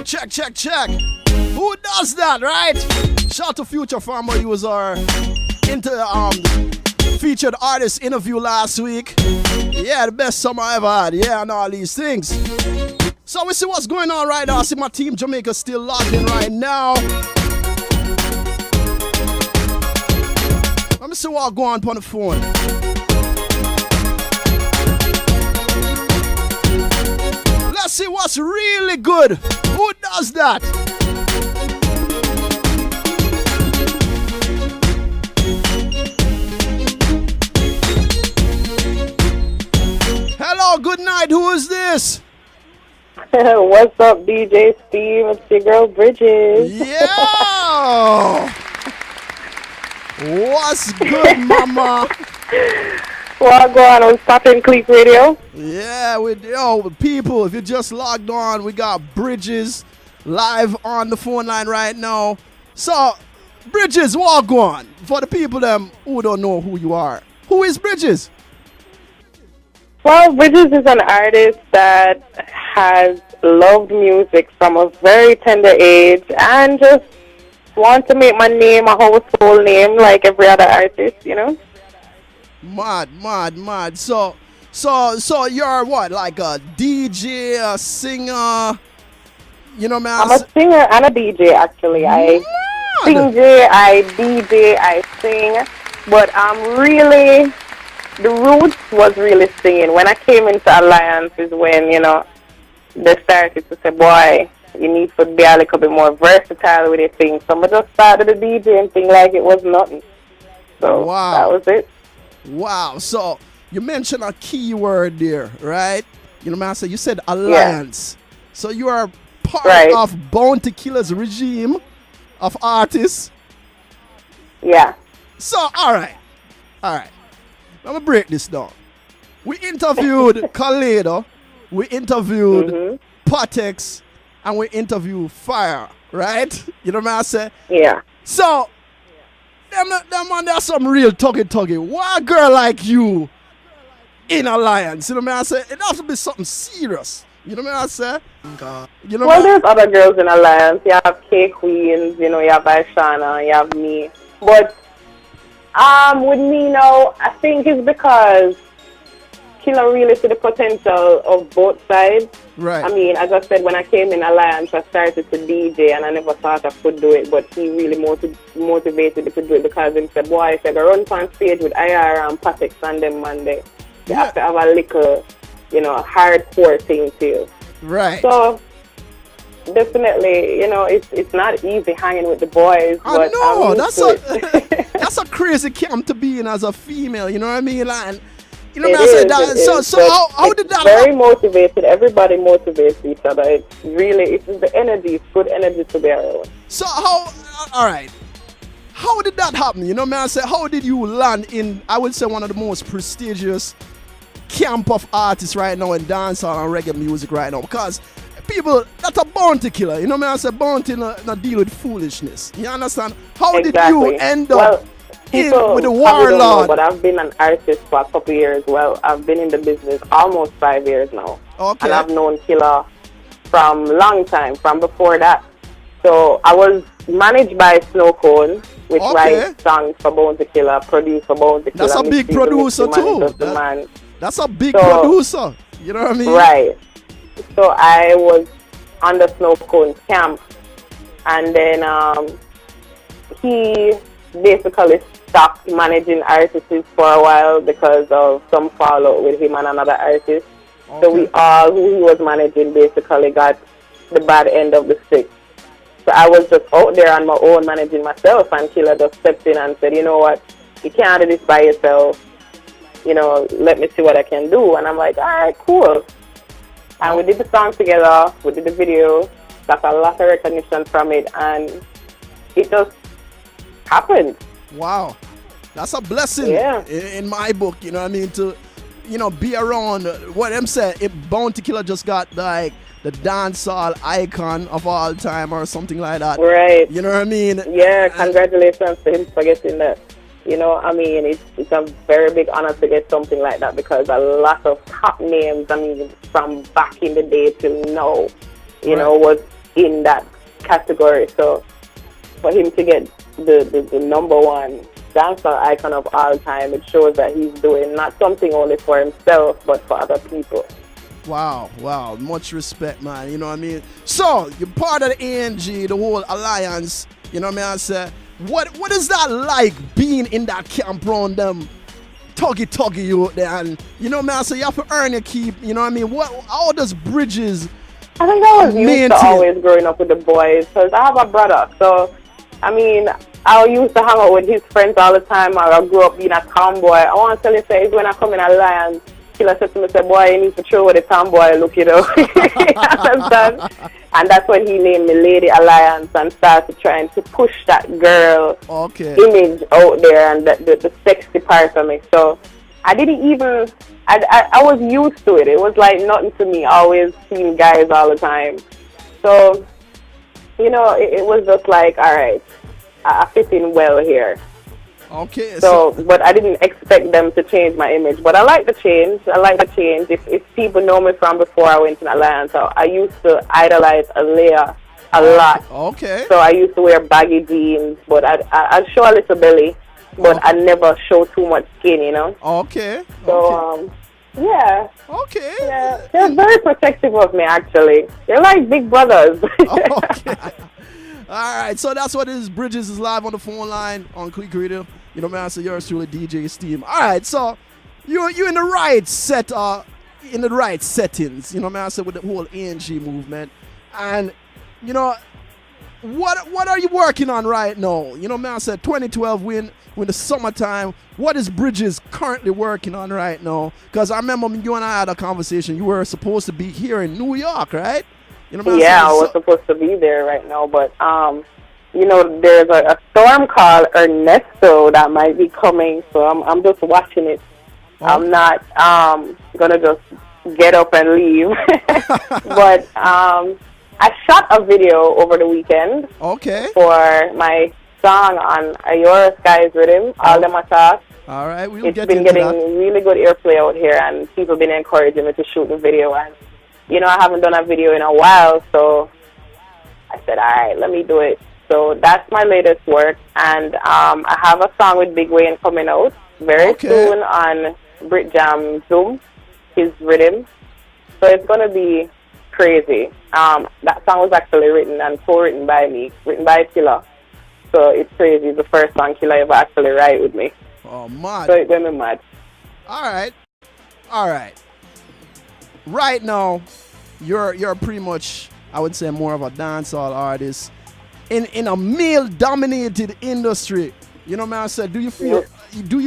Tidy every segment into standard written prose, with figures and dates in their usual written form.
check. Who does that, right? Shout to Future Farmer. He was our featured artist interview last week. Yeah, the best summer I ever had. Yeah, and all these things. So we see what's going on right now. I see my team Jamaica still logged in right now. Let me see what's going on the phone. Let's see what's really good. Who does that? Hello, good night. Who is this? What's up, DJ Steve? It's your girl, BridgeZ. Yeah! What's good, mama? What's going on? Stopping Klique Radio? Yeah, people, if you just logged on, we got BridgeZ live on the phone line right now. So, BridgeZ, walk on. For the people them who don't know who you are. Who is BridgeZ? Well, BridgeZ is an artist that has loved music from a very tender age and just want to make my name a household name like every other artist, you know? Mad. So you're what, like a DJ, a singer, you know, man? I'm a singer and a DJ, actually. I sing, I DJ, I sing, but I'm really... The roots was really singing. When I came into Allliance is when, you know, they started to say, boy, you need to be a little bit more versatile with your thing. So I just started the DJing thing like it was nothing. So that was it. Wow. So you mentioned a key word there, right? You know, Master, you said Allliance. Yeah. So you are part of Bounty Killer's regime of artists. Yeah. So, all right. Let me break this down. We interviewed Klique, we interviewed Patex, and we interviewed Fire, right? You know what I say? Yeah. So, them man, there's some real tuggy. Why a girl like you in Allliance? You know what I say? It has to be something serious. You know what I say? You know there's other girls in Allliance. You have K Queens, you know, you have Aishana, you have me. But with me now, I think it's because Killer really see the potential of both sides. Right. I mean, as I said, when I came in Allliance, I started to DJ, and I never thought I could do it, but he really motivated me to do it because he said, boy, if I go run on stage with IR and Patex and them Monday, you have to have a little, you know, hardcore thing to you. Right. So, definitely, you know, it's not easy hanging with the boys. I know, that's a crazy camp to be in as a female, you know what I mean? Like, you know what I said? So how did that very motivated. Everybody motivates each other. It's the energy. It's good energy to be around. So how did that happen? You know what I said? How did you land in, I would say, one of the most prestigious camp of artists right now in dancehall and reggae music right now? Because people, that's a bounty killer. You know what I said? Bounty not deal with foolishness. You understand? How did you end up with the warlord? But I've been an artist for a couple years. Well, I've been in the business almost 5 years now. Okay. And I've known Killer from long time, from before that. So I was managed by Snow Cone, which writes songs for Bounty Killer, produced for Bounty Killer. That's a big producer too. That's a big producer. You know what I mean? Right. So I was under Snow Cone's camp, and then he basically stopped managing artists for a while because of some fallout with him and another artist. Okay. So we all, who he was managing, basically got the bad end of the stick. So I was just out there on my own managing myself, and Killer just stepped in and said, you know what, you can't do this by yourself. You know, let me see what I can do. And I'm like, all right, cool. And we did the song together, we did the video, got a lot of recognition from it, and it just happened. Wow. That's a blessing in my book, you know what I mean, to, you know, be around what them said. If Bounty Killer just got like the dancehall icon of all time or something like that. Right. You know what I mean? Yeah, congratulations to him for getting that. You know, I mean, it's a very big honor to get something like that because a lot of top names, I mean, from back in the day till now, you know, was in that category. So for him to get the number one dancehall icon of all time, it shows that he's doing not something only for himself, but for other people. Wow, much respect, man. You know what I mean? So, you're part of the ANG, the whole Allliance. You know what I mean? I said, what is that like being in that camp around them tuggy you out there? And, you know what I mean? I said, you have to earn your keep. You know what I mean? How does BridgeZ I think I was used to always growing up with the boys, because I have a brother. So, I mean, I used to hang out with his friends all the time. I grew up being a tomboy. I want to tell you, say, when I come in Allliance, Killer said to me, say, boy, you need to show what the tomboy look, you know. Understand? And that's when he named me Lady Allliance and started trying to push that girl image out there and the sexy part of me. So I didn't even, I was used to it. It was like nothing to me, always seeing guys all the time. So, you know, it was just like, all right, I fit in well here. Okay. So, but I didn't expect them to change my image. But I like the change. If people know me from before I went to Allliance, I used to idolize Alea a lot. Okay. So I used to wear baggy jeans, but I'd show a little belly, but I never show too much skin, you know. Okay. So, yeah. Okay. Yeah. They're very protective of me, actually. They're like big brothers. Okay. All right, so that's what it is. BridgeZ is live on the phone line on Klique Radio. You know, man, so yours truly, DJ Steam. All right, so you're in the right in the right settings. You know, man, so with the whole ANG movement, and you know, what are you working on right now? You know, man, I said 2012 win the summertime. What is BridgeZ currently working on right now? Because I remember you and I had a conversation. You were supposed to be here in New York, right? You know, yeah, I was supposed to be there right now, but you know, there's a storm called Ernesto that might be coming, so I'm just watching it. I'm not gonna just get up and leave, but I shot a video over the weekend. Okay. For my song on Ayora Sky's Rhythm, All Them Attack. All right, it's been getting really good airplay out here, and people have been encouraging me to shoot the video. And you know, I haven't done a video in a while, so I said, all right, let me do it. So that's my latest work, and I have a song with Big Wayne coming out very soon on BridgeZ Zoom, his rhythm. So it's going to be crazy. That song was actually written and co-written by me, written by Killer. So it's crazy. It's the first song Killer ever actually write with me. Oh, mad. So it's going to be mad. All right. Right now, you're pretty much, I would say, more of a dancehall artist in a male-dominated industry. You know, man, I said, do you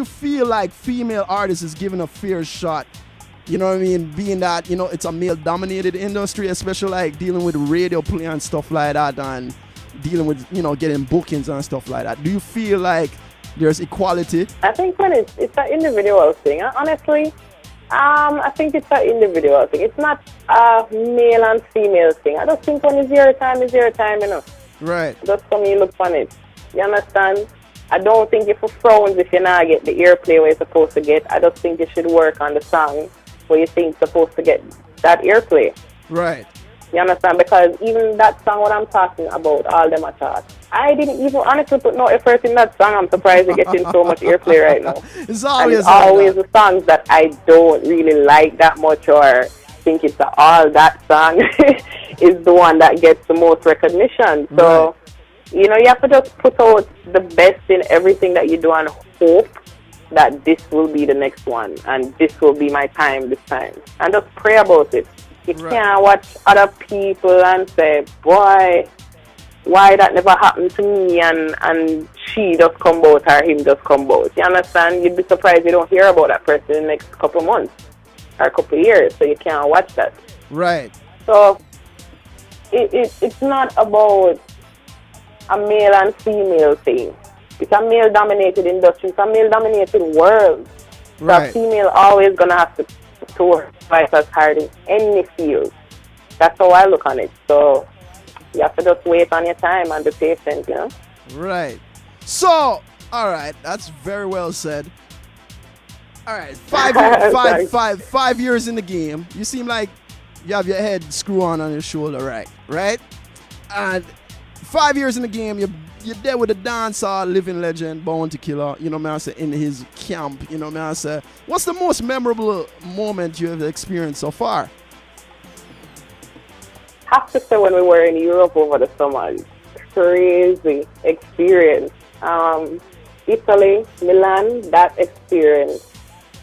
feel like female artists is given a fair shot? You know what I mean? Being that, you know, it's a male-dominated industry, especially like dealing with radio play and stuff like that, and dealing with, you know, getting bookings and stuff like that. Do you feel like there's equality? I think when it's an individual thing, honestly. I think it's an individual thing. It's not a male and female thing. I just think when it's your time, you know. Right. Just for me, look on it. You understand? I don't think you for frowns if you not get the airplay where you're supposed to get. I just think you should work on the song where you think you're supposed to get that airplay. Right. You understand? Because even that song, what I'm talking about, All Them a Chart, I didn't even honestly put no effort in that song. I'm surprised it gets in so much airplay right now. It's always the songs that I don't really like that much or think it's all that song is the one that gets the most recognition. So, you know, you have to just put out the best in everything that you do and hope that this will be the next one and this will be my time this time. And just pray about it. You can't watch other people and say, boy, why that never happened to me and she just come out or him just come out. You understand? You'd be surprised you don't hear about that person in the next couple of months or a couple of years, so you can't watch that. Right. So it's not about a male and female thing. It's a male-dominated industry. It's a male-dominated world. Right. So a female always going to have to work twice as hard in any field. That's how I look on it. So you have to just wait on your time and be patient, you know? Right. So, all right. That's very well said. All right. 5 years in the game. You seem like you have your head screw on your shoulder, right? And 5 years in the game, you're there with the dancehall living legend, Bounty Killer, you know what I say, in his camp, you know what I say. What's the most memorable moment you have experienced so far? I have to say when we were in Europe over the summer, crazy experience. Italy, Milan, that experience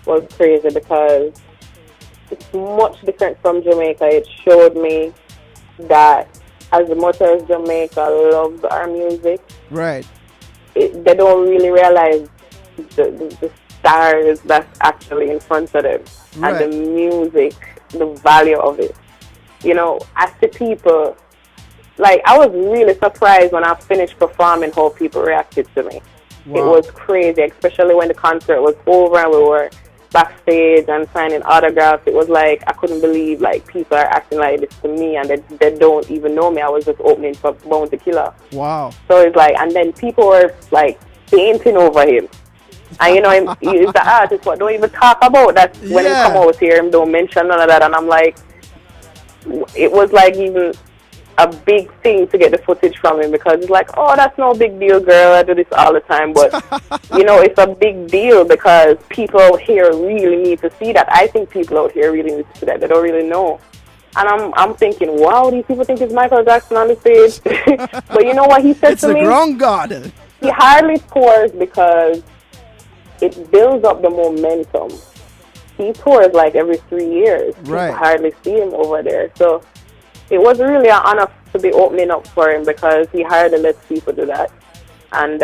was crazy because it's much different from Jamaica. It showed me that as much as Jamaica loves our music, right, they don't really realize the stars that's actually in front of them, right, and the music, the value of it. You know, as the people, like, I was really surprised when I finished performing how people reacted to me. Wow. It was crazy, especially when the concert was over and we were backstage and signing autographs. It was like, I couldn't believe, like, people are acting like this to me and they don't even know me. I was just opening for Bounty Killer. Wow. So it's like, and then people were, like, painting over him. And, you know, he's the artist, but don't even talk about that when he come out here. Him don't mention none of that. And I'm like, it was like even a big thing to get the footage from him because it's like, oh, that's no big deal, girl. I do this all the time. But, you know, it's a big deal because people out here really need to see that. I think people out here really need to see that. They don't really know. And I'm thinking, wow, these people think it's Michael Jackson on the stage. But you know what he said to me? It's the ground god. He hardly tours because it builds up the momentum. He tours like every 3 years. Right. People hardly see him over there. So it was really an honor to be opening up for him because he hardly lets people do that. And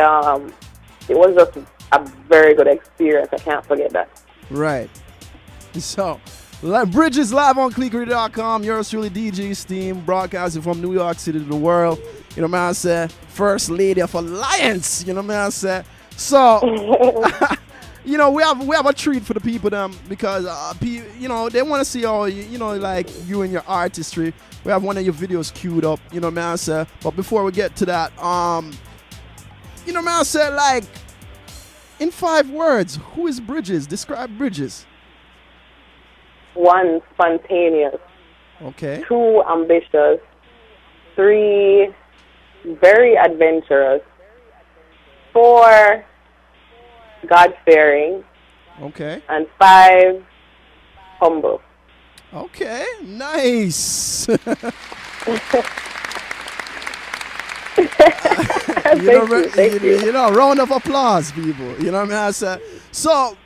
it was just a very good experience. I can't forget that. Right. So, BridgeZ live on KliqueRadio.com. Yours truly, DJ Steam, broadcasting from New York City to the world. You know what I say? First lady of Allliance. You know what I say? So... You know, we have a treat for the people because you know, they want to see all, you know, like you and your artistry. We have one of your videos queued up, you know what I say. But before we get to that, you know what I say, like in 5 words, who is BridgeZ? Describe BridgeZ. 1, spontaneous. Okay. 2, ambitious. 3, very adventurous. 4, God-fearing. Okay. And 5, humble. Okay, nice. You know, round of applause, people. You know what I mean? So,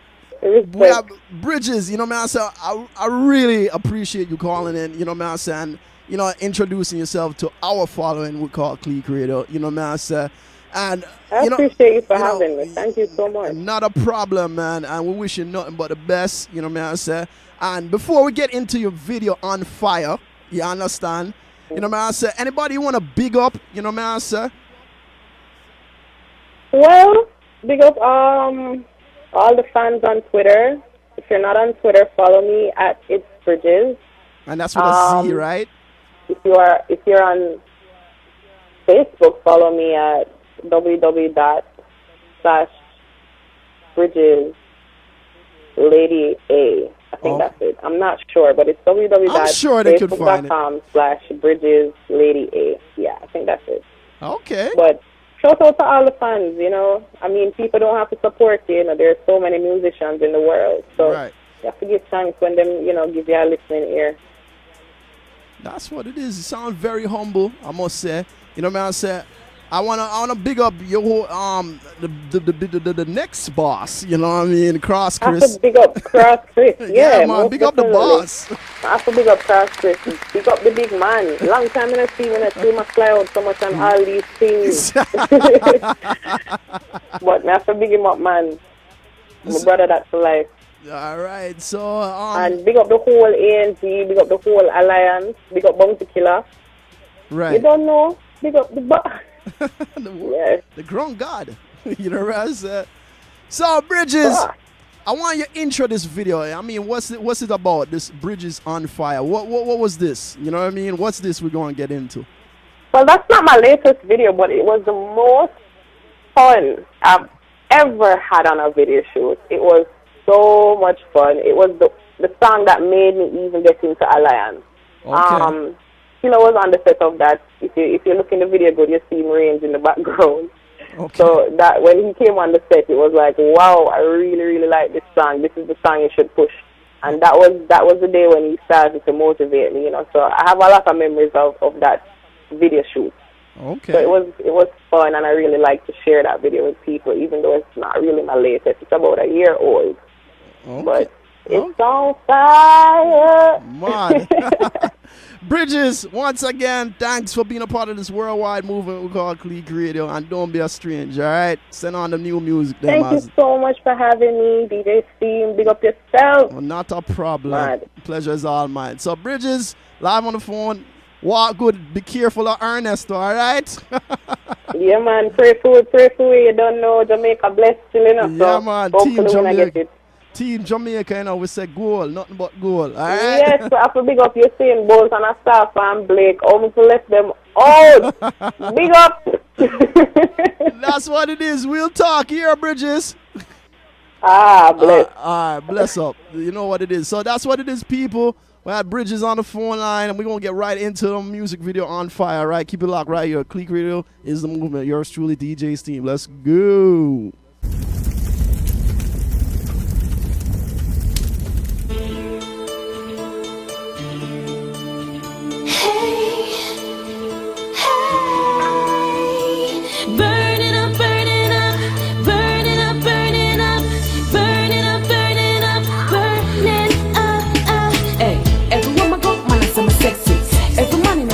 we have BridgeZ, you know what I mean? I really appreciate you calling in, you know what I mean? And, you know, introducing yourself to our following we call Klique Radio, you know what I mean? And I appreciate you for having me. Thank you so much. Not a problem, man. And we wish you nothing but the best, you know what I say. And before we get into your video On Fire, you understand? You know what I say? Anybody you want to big up, you know what I say? Well, big up all the fans on Twitter. If you're not on Twitter, follow me at It's BridgeZ. And that's with a Z, right? If you're on Facebook, follow me at www.BridgeZLadyA. I think that's it. I'm not sure, but it's www.facebook.com/BridgeZLadyA. Yeah, I think that's it. Okay. But shout out to all the fans, you know. I mean, people don't have to support you, you know. There's so many musicians in the world. So you have to give thanks when them, you know, give you a listening ear. That's what it is. You sound very humble, I must say. You know what I say? I wanna big up your the next boss. You know what I mean, Cross Chris. I have to big up Cross Chris. Yeah, man, big up the boss. I have to big up Cross Chris. Big up the big man. Long time I see when I see my fly out so much on all these things. But I have to big him up, man. My brother, that's for life. All right, so and big up the whole ANC, big up the whole Allliance, big up Bounty Killer. Right. You don't know? Big up the the grown god. You know what I said? So BridgeZ, I want you to intro this video. I mean, what's it about? This BridgeZ On Fire. What was this? You know what I mean? What's this we're going to get into? Well, that's not my latest video, but it was the most fun I've ever had on a video shoot. It was so much fun. It was the song that made me even get into Allliance. Okay. Killer was on the set of that. If you look in the video good, you see him range in the background. Okay. So that when he came on the set, it was like, wow, I really, really like this song. This is the song you should push. And that was the day when he started to motivate me, you know. So I have a lot of memories of that video shoot. Okay. So it was fun, and I really like to share that video with people, even though it's not really my latest. It's about a year old. Okay. But it's on fire. Man. BridgeZ, once again, thanks for being a part of this worldwide movement we call Klique Radio, and don't be a stranger, all right? Send on the new music. Thank you so much for having me, DJ Steam. Big up yourself. Oh, not a problem. Man. Pleasure is all mine. So, BridgeZ, live on the phone. Walk good. Be careful of Ernesto, all right? Yeah, man. Pray for it. You don't know. Jamaica blessed still, you know. Yeah, man. Hopefully when I get it. Team Jamaica, you know, we say goal, nothing but goal, all right? Yes, so I have to big up your saying Bolt and Staff and Blake. Almost left them all. Big up. That's what it is. We'll talk here, BridgeZ. Bless. All right, bless up. You know what it is. So that's what it is, people. We had BridgeZ on the phone line, and we're going to get right into the music video on fire, right? Keep it locked right here. Klique Radio is the movement. Yours truly, DJ Steam. Let's go.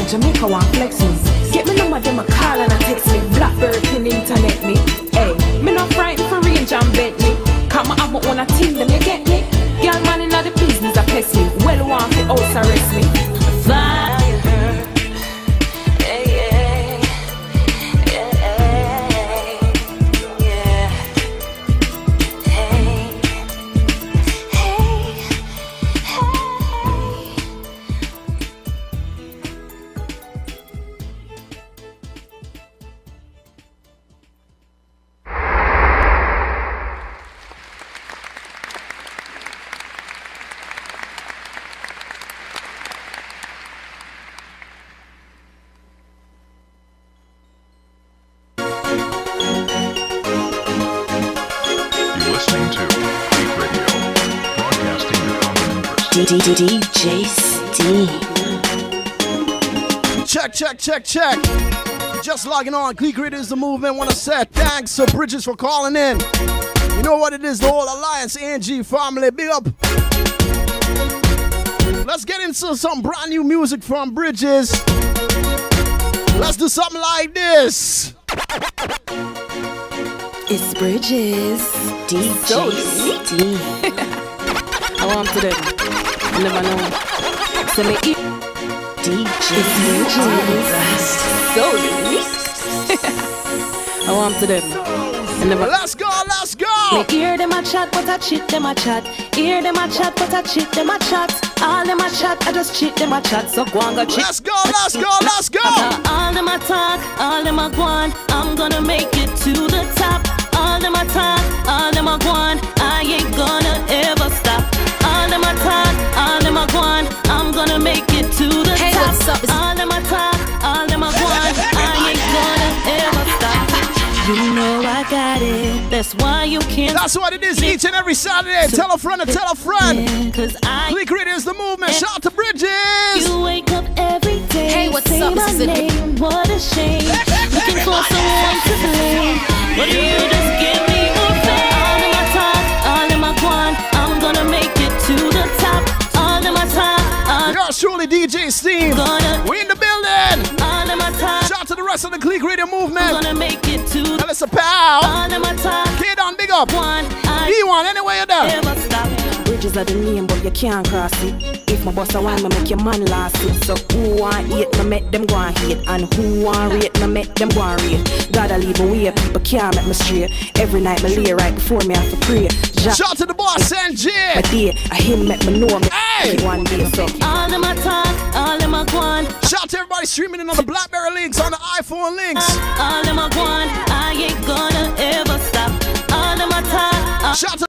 Jamaica want flex me. Get me number, them a call and a text me. Blackberry pin internet me. Hey, me not frightened for range and bet me. Come I have my own a team, them you get me. Girl man in the business a pest me. Well want the house arrest me. Fire. DJ Steam. Check. Just logging on. Klique Radio is the movement. Want to say thanks to BridgeZ for calling in. You know what it is, the whole Allliance ANG family. Big up. Let's get into some brand new music from BridgeZ. Let's do something like this. It's BridgeZ. DJ Steam. I want to do. I never know. So me eat. DJ So I want to do. Let's go. Me hear them a chat, but I cheat them a chat. Hear them a chat, but I cheat them a chat. All them a chat, I just cheat them a chat. So go and go cheat. Let's go. All them a talk, all them a go on. I'm gonna make it to the top. All them a talk, all them a go on. I ain't gonna ever stop. All them a talk, all them a go on. I'm gonna make it to the top. What's up? All them a talk, all them a go on. I ain't gonna ever stop. You know I got it. That's why you can't. That's what it is each and every Saturday. Tell a friend to tell a friend. Cause I Klique Radio is the movement. Shout out to BridgeZ. You wake up every day. Hey, what's say up? my name. What a shame. Looking for someone to blame. But you just give me a fame. All of my talk, all of my guan. I'm gonna make it to the top. All of my talk, all Yours truly, DJ Steam. We in the building. All of my talk. Shout out to the rest of the Klique Radio movement. I'm gonna make it to the Alyssa Powell. all of my talk. Kid on, big up. One, I E1, anywhere you're done. never stop. BridgeZ are the name, but you can't cross it. If my boss a wine, me make your man last it. So who want hate, me make them go and hate. And who want rate, me make them go and rate. Gotta leave a way, people can't make me straight. Every night me lay right before me have to pray. Shout out to the boss, NG. My day, I him make me know me. Hey! One day, so All of my talk, all of my guan. Shout out to everybody streaming in on the BlackBerry links, on the iPhone links. All of my guan. I ain't gonna ever stop. All of my talk. Shout out to